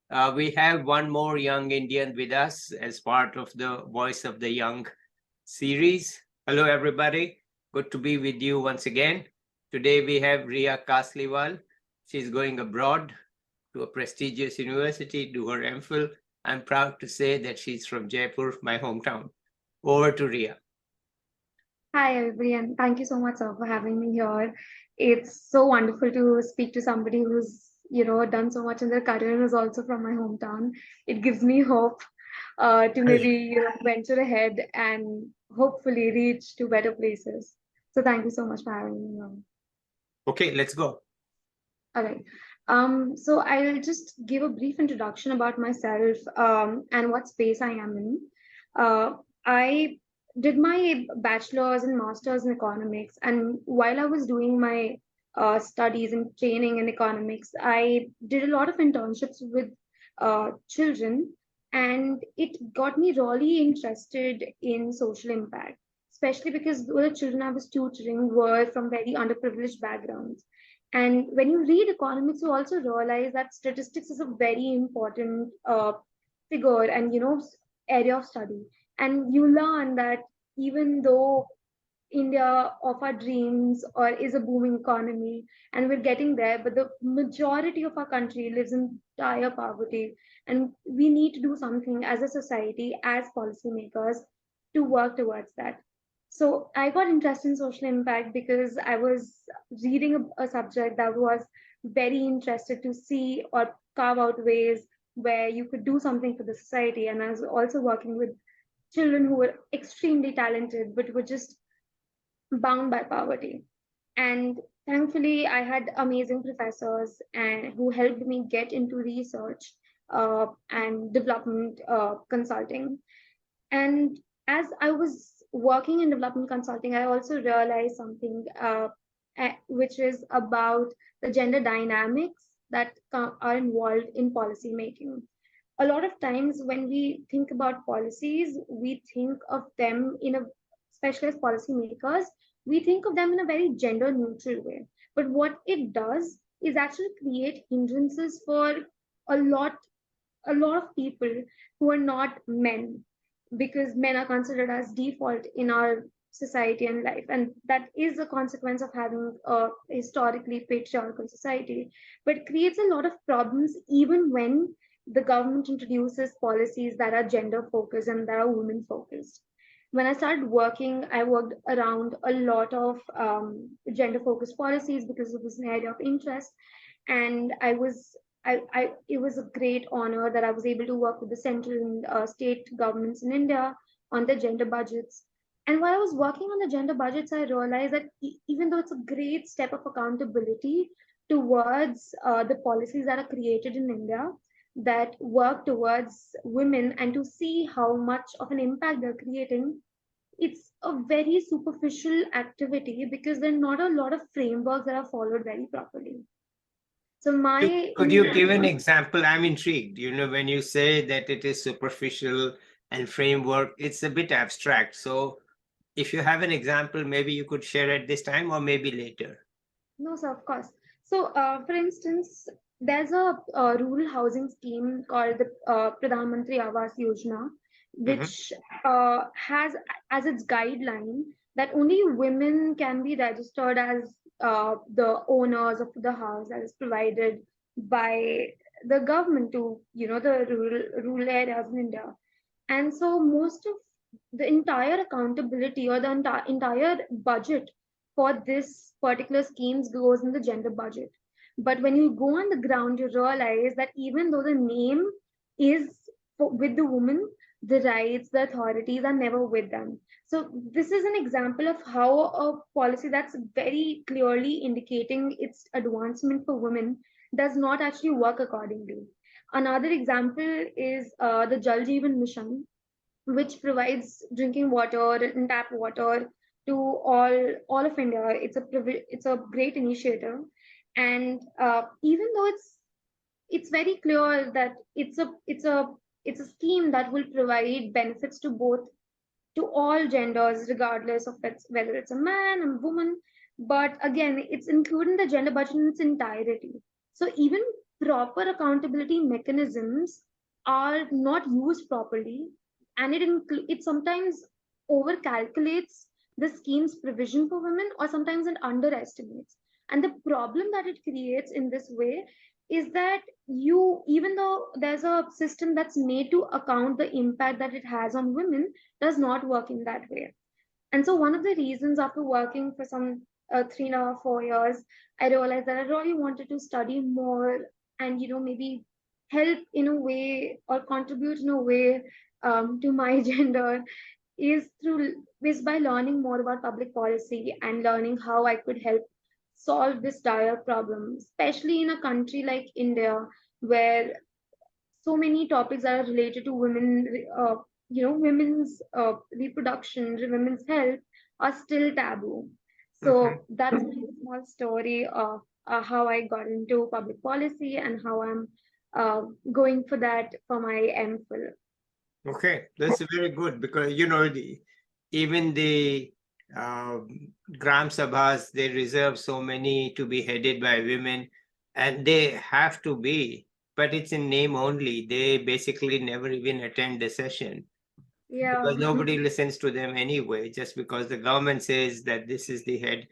We have one more young Indian with us as part of the Voice of the Young series. Hello, everybody. Good to be with you once again. Today we have Ria Kasliwal. She's going abroad to a prestigious university, do her MPhil. I'm proud to say that she's from Jaipur, my hometown. Over to Ria. Hi, everybody, and thank you so much, sir, for having me here. It's so wonderful to speak to somebody who's, done so much in their career and is also from my hometown. It gives me hope to maybe, venture ahead and hopefully reach to better places. So thank you so much for having me here. Okay, let's go. All right. So I'll just give a brief introduction about myself and what space I am in. I did my bachelor's and master's in economics, and while I was doing my studies and training in economics, I did a lot of internships with children, and it got me really interested in social impact, especially because the children I was tutoring were from very underprivileged backgrounds. And when you read economics, you also realize that statistics is a very important figure and area of study. And you learn that even though India of our dreams or is a booming economy and we're getting there, but the majority of our country lives in dire poverty. And we need to do something as a society, as policymakers, to work towards that. So I got interested in social impact because I was reading a subject that was very interested to see or carve out ways where you could do something for the society. And I was also working with children who were extremely talented but were just bound by poverty. And thankfully, I had amazing professors and who helped me get into research and development consulting. And as I was working in development consulting, I also realized something which is about the gender dynamics that are involved in policy making. A lot of times when we think about policies, we think of them in a, especially as policymakers, we think of them in a very gender neutral way. But what it does is actually create hindrances for a lot a lot of people who are not men, because men are considered as default in our society and life, and that is a consequence of having a historically patriarchal society, but it creates a lot of problems even when the government introduces policies that are gender focused and that are women focused. When I started working, I worked around a lot of gender focused policies because it was an area of interest. And it was a great honor that I was able to work with the central and state governments in India on the gender budgets. And while I was working on the gender budgets, I realized that even though it's a great step of accountability towards the policies that are created in India that work towards women and to see how much of an impact they're creating, it's a very superficial activity because there are not a lot of frameworks that are followed very properly. So my Could you give an example? I'm intrigued. When you say that it is superficial and framework, it's a bit abstract. So if you have an example, maybe you could share at this time or maybe later. No, sir, of course. So, for instance, there's a rural housing scheme called the Pradhan Mantri Awas Yojana, Mhm. which has as its guideline that only women can be registered as the owners of the house that is provided by the government to, the rural areas in India. And so most of the entire accountability or the entire budget for this particular schemes goes in the gender budget. But when you go on the ground, you realize that even though the name is with the woman, the rights, the authorities are never with them. So this is an example of how a policy that's very clearly indicating its advancement for women does not actually work accordingly. Another example is the Jal Jeevan Mission, which provides drinking water and tap water to all of India. It's a great initiative, and even though it's very clear that it's a scheme that will provide benefits to both to all genders, regardless of whether it's a man or woman. But again, it's including the gender budget in its entirety. So even proper accountability mechanisms are not used properly, and it sometimes over calculates the scheme's provision for women, or sometimes it underestimates. And the problem that it creates in this way is that you, even though there's a system that's made to account the impact that it has on women, does not work in that way. And so one of the reasons, after working for some 3.5, 4 years, I realized that I really wanted to study more and, maybe help in a way or contribute in a way to my gender, is by learning more about public policy and learning how I could help solve this dire problem, especially in a country like India, where so many topics that are related to women's reproduction, women's health, are still taboo. Mhm. So that's a small story of how I got into public policy and how I'm going for that for my MPhil. Okay, that's very good because even the Gram Sabhas, they reserve so many to be headed by women, and they have to be, but it's in name only. They basically never even attend the session Yeah, because nobody listens to them anyway. Just because the government says that this is the head,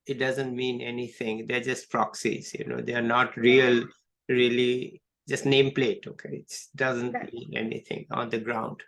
it doesn't mean anything. They're just proxies, they are not yeah, really just nameplate. Okay, it doesn't that mean anything on the ground.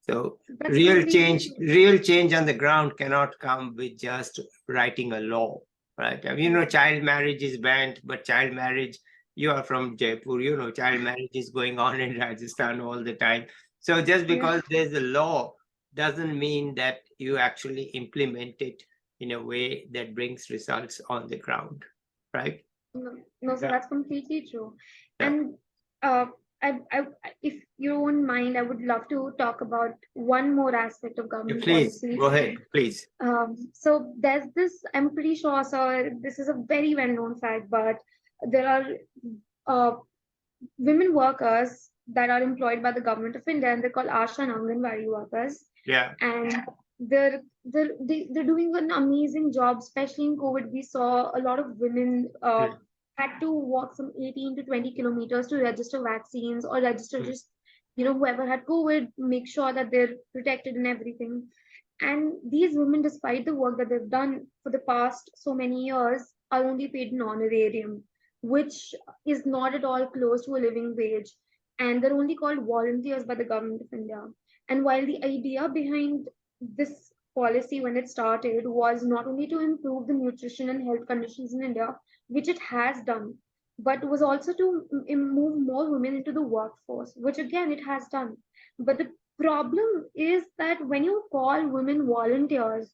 So that's completely true. real change on the ground cannot come with just writing a law, right? I mean, child marriage is banned, but child marriage, you are from Jaipur, child marriage is going on in Rajasthan all the time. So just Yeah. because there's a law doesn't mean that you actually implement it in a way that brings results on the ground, right? No, no, so Yeah, that's completely true. yeah. And uh, I, if you don't mind, I would love to talk about one more aspect of government Please policy. go ahead, please. So there's this, I'm pretty sure, sir, this is a very well-known fact, but there are uh, women workers that are employed by the government of India, and they're called Asha and Anganwadi workers, Yeah. and they're doing an amazing job. Especially in COVID, we saw a lot of women Mm, had to walk some 18 to 20 kilometers to register vaccines, or register mm, just whoever had COVID, make sure that they're protected and everything. And these women, despite the work that they've done for the past so many years, are only paid an honorarium, which is not at all close to a living wage. And they're only called volunteers by the government of India. And while the idea behind this policy when it started was not only to improve the nutrition and health conditions in India, which it has done, but was also to move more women into the workforce, which again it has done. But the problem is that when you call women volunteers,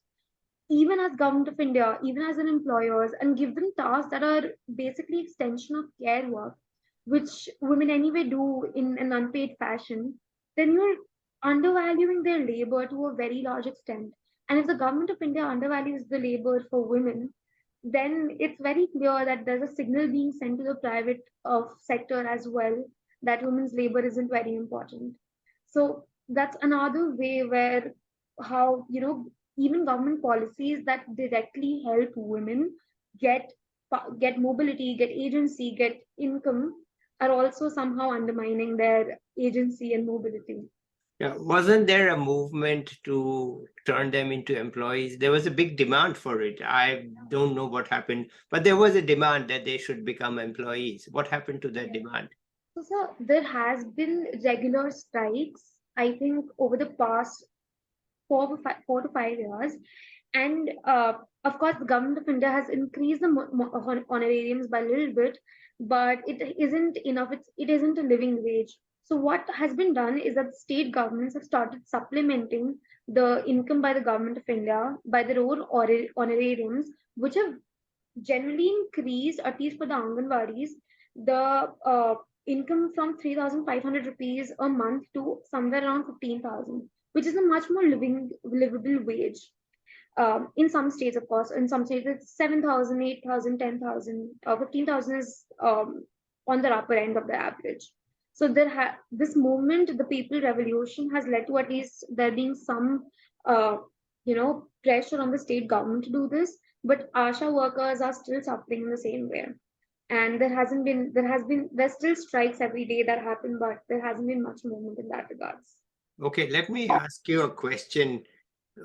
even as government of India, even as an employers, and give them tasks that are basically extension of care work, which women anyway do in an unpaid fashion, then you're undervaluing their labor to a very large extent. And if the government of India undervalues the labor for women, then it's very clear that there's a signal being sent to the private sector as well, that women's labor isn't very important. So that's another way where how even government policies that directly help women get get mobility, get agency, get income, are also somehow undermining their agency and mobility. yeah. Wasn't there a movement to turn them into employees? There was a big demand for it. I don't know what happened, but there was a demand that they should become employees. What happened to that Yeah. demand? So, sir, there has been regular strikes, I think, over the past 4 to 5 years. And of course, the government of India has increased the honorariums by a little bit, but it isn't enough. It isn't a living wage. So what has been done is that state governments have started supplementing the income by the government of India by their own honorariums, which have generally increased, at least for the Anganwadis, the income from 3,500 rupees a month to somewhere around 15,000, which is a much more livable wage. In some states, of course, in some states it's 7,000, 8,000, 10,000, 15,000 is on the upper end of the average. So this movement, the people revolution, has led to at least there being some, pressure on the state government to do this. But ASHA workers are still suffering in the same way. and there's still strikes every day that happen, but there hasn't been much movement in that regards. Okay, let me ask you a question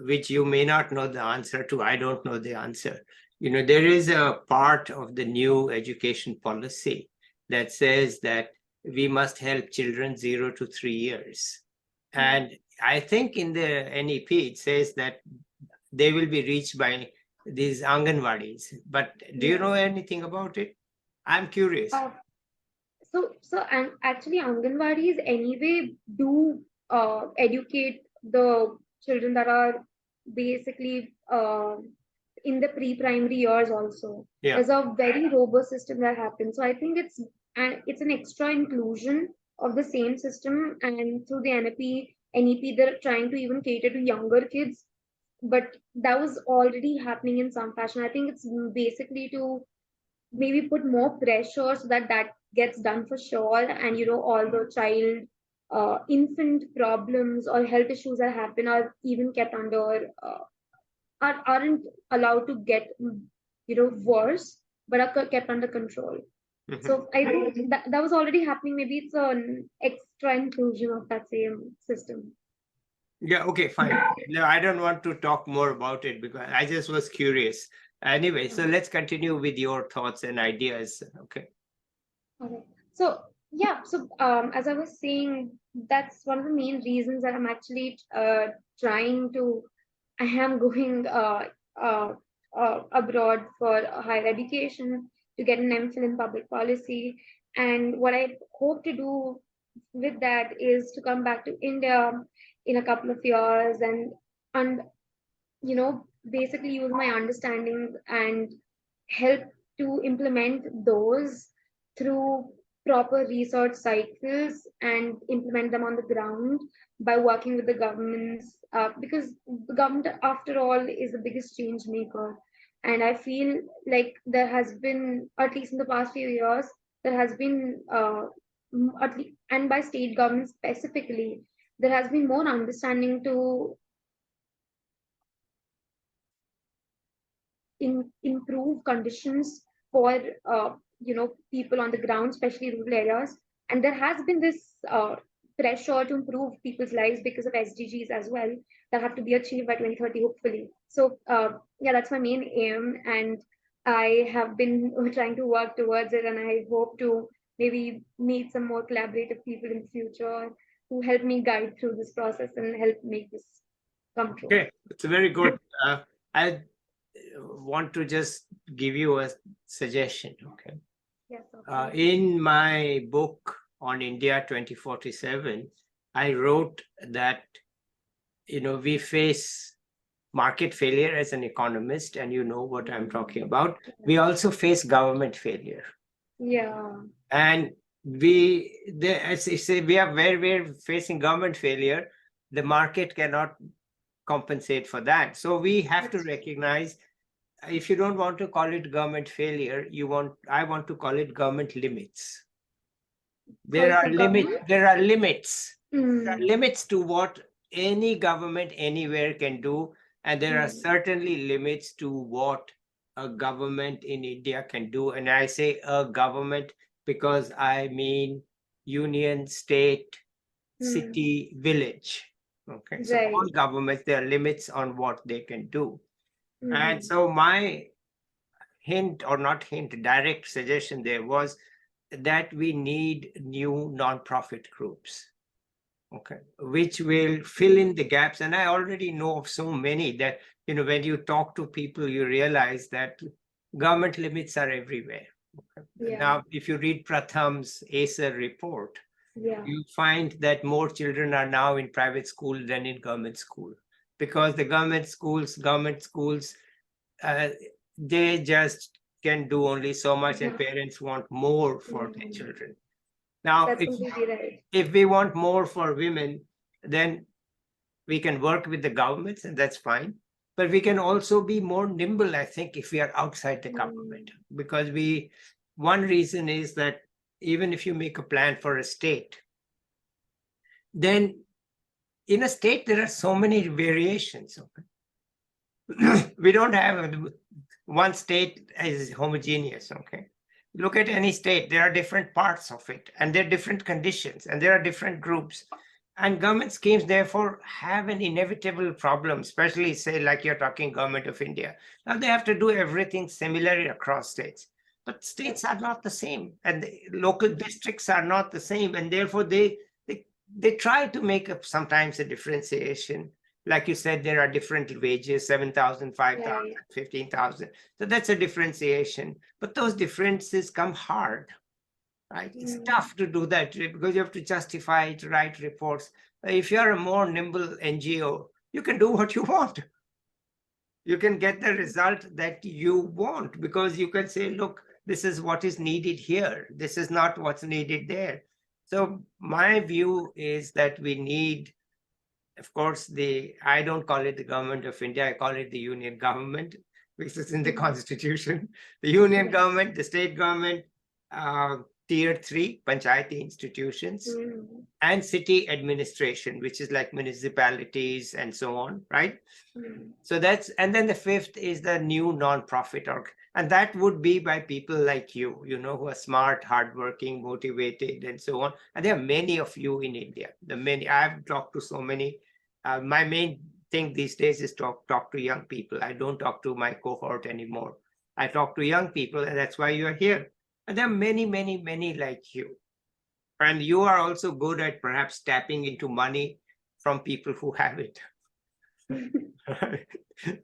which you may not know the answer to. I don't know the answer. There is a part of the new education policy that says that we must help children 0 to 3 years. And I think in the NEP, it says that they will be reached by these Anganwadis. But do you know anything about it? I'm curious. Uh, and actually, Anganwadis anyway do educate the children that are basically in the pre-primary years also. Yeah. There's a very robust system that happens. So I think it's an extra inclusion of the same system, and through the NEP, they're trying to even cater to younger kids. But that was already happening in some fashion. I think it's basically to maybe put more pressure so that that gets done for sure, and all the child infant problems or health issues that happen are even kept under aren't allowed to get worse, but are kept under control. Mhm. So I think that was already happening. Maybe it's an extra inclusion of that same system. Yeah, okay, fine. No, I don't want to talk more about it because I just was curious. Anyway, so let's continue with your thoughts and ideas. Okay. Okay. So yeah, so as I was saying, that's one of the main reasons that I'm actually trying to. I am going uh, abroad for higher education to get an MPhil in public policy, and what I hope to do with that is to come back to India in a couple of years and basically use my understanding and help to implement those through proper research cycles and implement them on the ground by working with the governments, because the government after all is the biggest change maker. And I feel like there has been, at least in the past few years, there has been and by state governments specifically, there has been more understanding to improve conditions for people on the ground, especially rural areas. And there has been this pressure to improve people's lives because of SDGs as well that have to be achieved by 2030, hopefully. So yeah, that's my main aim, and I have been trying to work towards it, and I hope to maybe meet some more collaborative people in the future who help me guide through this process and help make this come true. Okay, it's very good. I want to just give you a suggestion. Okay. Yes, In my book on India 2047, I wrote that, we face market failure as an economist, and you know what I'm talking about. We also face government failure. Yeah. And as I say, where we're facing government failure, the market cannot compensate for that. So we have to recognize, if you don't want to call it government failure, I want to call it government limits. There are limits. There are limits. There are limits to what any government anywhere can do, and there are certainly limits to what a government in India can do. And I say a government because I mean union, state, city, village. Okay, so all governments, there are limits on what they can do. And so my hint, or not hint, direct suggestion there was that we need new non-profit groups, okay, which will fill in the gaps. And I already know of so many that, when you talk to people, you realize that government limits are everywhere. Okay? Yeah. Now, if you read Pratham's ACER report, you find that more children are now in private school than in government school, because the government schools, they just can do only so much, and parents want more for their children. Now, That's completely right. if we want more for women, then we can work with the governments, and that's fine. But we can also be more nimble, I think, if we are outside the government. Because one reason is that even if you make a plan for a state, then in a state, there are so many variations. Okay? We don't have one state is homogeneous. Okay. Look at any state, there are different parts of it, and there are different conditions, and there are different groups. And government schemes, therefore, have an inevitable problem, especially, say, like you're talking Government of India. Now they have to do everything similarly across states. But states are not the same, and the local districts are not the same, and therefore they try to make up sometimes a differentiation. Like you said, there are different wages, 7,000, 5,000, Right. 15,000. So that's a differentiation. But those differences come hard, right? It's Mm. tough to do that because you have to justify it, write reports. If you're a more nimble NGO, you can do what you want. You can get the result that you want because you can say, look, this is what is needed here. This is not what's needed there. So my view is that we need, of course, I don't call it the Government of India, I call it the union government, which is in the Mhm. constitution. The union Yes. government, the state government, tier 3 panchayati institutions, Mm. and city administration, which is like municipalities and so on, right? Mm. So and then the fifth is the new non-profit org. And that would be by people like you, who are smart, hardworking, motivated, and so on. And there are many of you in India. I've talked to so many. My main thing these days is talk to young people. I don't talk to my cohort anymore. I talk to young people, and that's why you're here. And there are many, many, many like you. And you are also good at perhaps tapping into money from people who have it.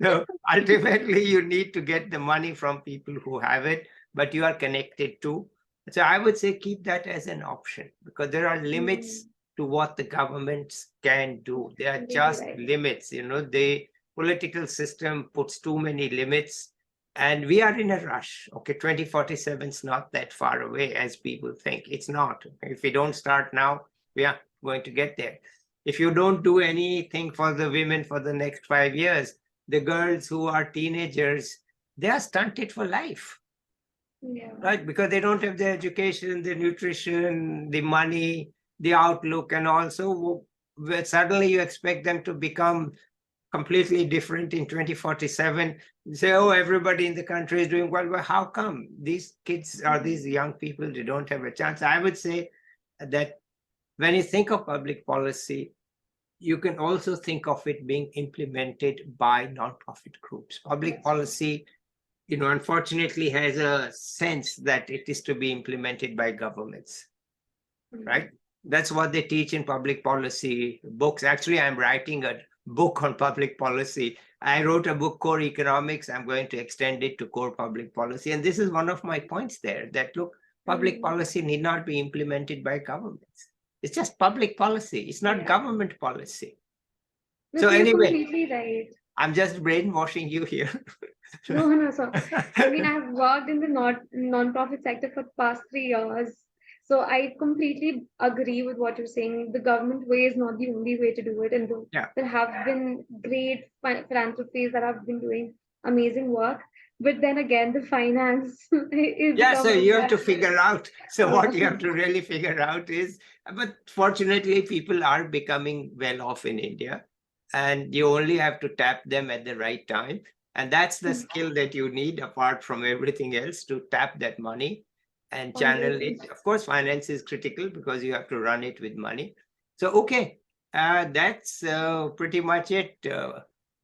So ultimately, you need to get the money from people who have it, but you are connected to. So I would say keep that as an option because there are limits Mm. to what the governments can do. There are Completely just right. limits. The political system puts too many limits, and we are in a rush. Okay, 2047 is not that far away as people think. It's not. If we don't start now, we are going to get there. If you don't do anything for the women for the next 5 years, the girls who are teenagers, they are stunted for life, Yeah. right? Because they don't have the education, the nutrition, the money, the outlook, and also suddenly you expect them to become completely different in 2047. Say, oh, everybody in the country is doing well. Well, how come these kids or these Mm. young people, they don't have a chance? I would say that when you think of public policy, you can also think of it being implemented by nonprofit groups. Public That's true. policy, unfortunately has a sense that it is to be implemented by governments, right? Mm. That's what they teach in public policy books. Actually, I'm writing a book on public policy. I wrote a book, Core Economics. I'm going to extend it to core public policy. And this is one of my points there that look, public Mm. policy need not be implemented by governments. It's just public policy. It's not Yeah. government policy. No, So so you're anyway, completely right. I'm just brainwashing you here. No, no. So, I mean, I've worked in the not non-profit sector for the past 3 years. So I completely agree with what you're saying. The government way is not the only way to do it. And Yeah. there have been great philanthropies that have been doing amazing work. But then again, the finance is the Yeah, so government you have to that, figure out. So yeah. what you have to really figure out is, but fortunately, people are becoming well off in India, and you only have to tap them at the right time. And that's the skill that you need, apart from everything else, to tap that money and channel it. 100%. Of course, finance is critical because you have to run it with money. So, okay, that's pretty much it.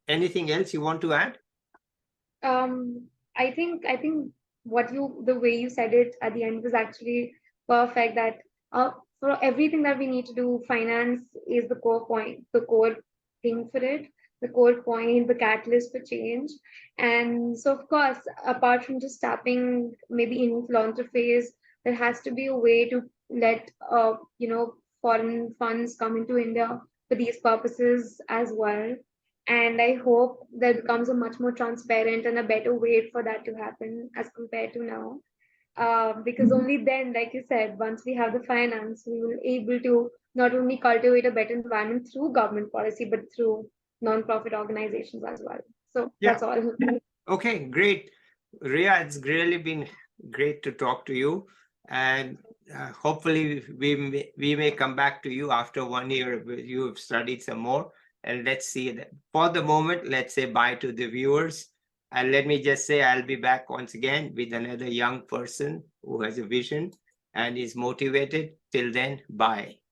Anything else you want to add? I think the way you said it at the end was actually perfect. That for everything that we need to do, finance is the core point, the core thing for it, the core point, the catalyst for change. And so, of course, apart from just tapping maybe in philanthropies, there has to be a way to let foreign funds come into India for these purposes as well. And I hope there becomes a much more transparent and a better way for that to happen as compared to now. Because only then, like you said, once we have the finance, we will able to not only cultivate a better environment through government policy, but through non-profit organizations as well. So Yeah. that's all. Okay, great. Ria, it's really been great to talk to you. And hopefully we may come back to you after 1 year. You have studied some more. And let's see that. For the moment, let's say bye to the viewers. And let me just say, I'll be back once again with another young person who has a vision and is motivated. Till then, bye.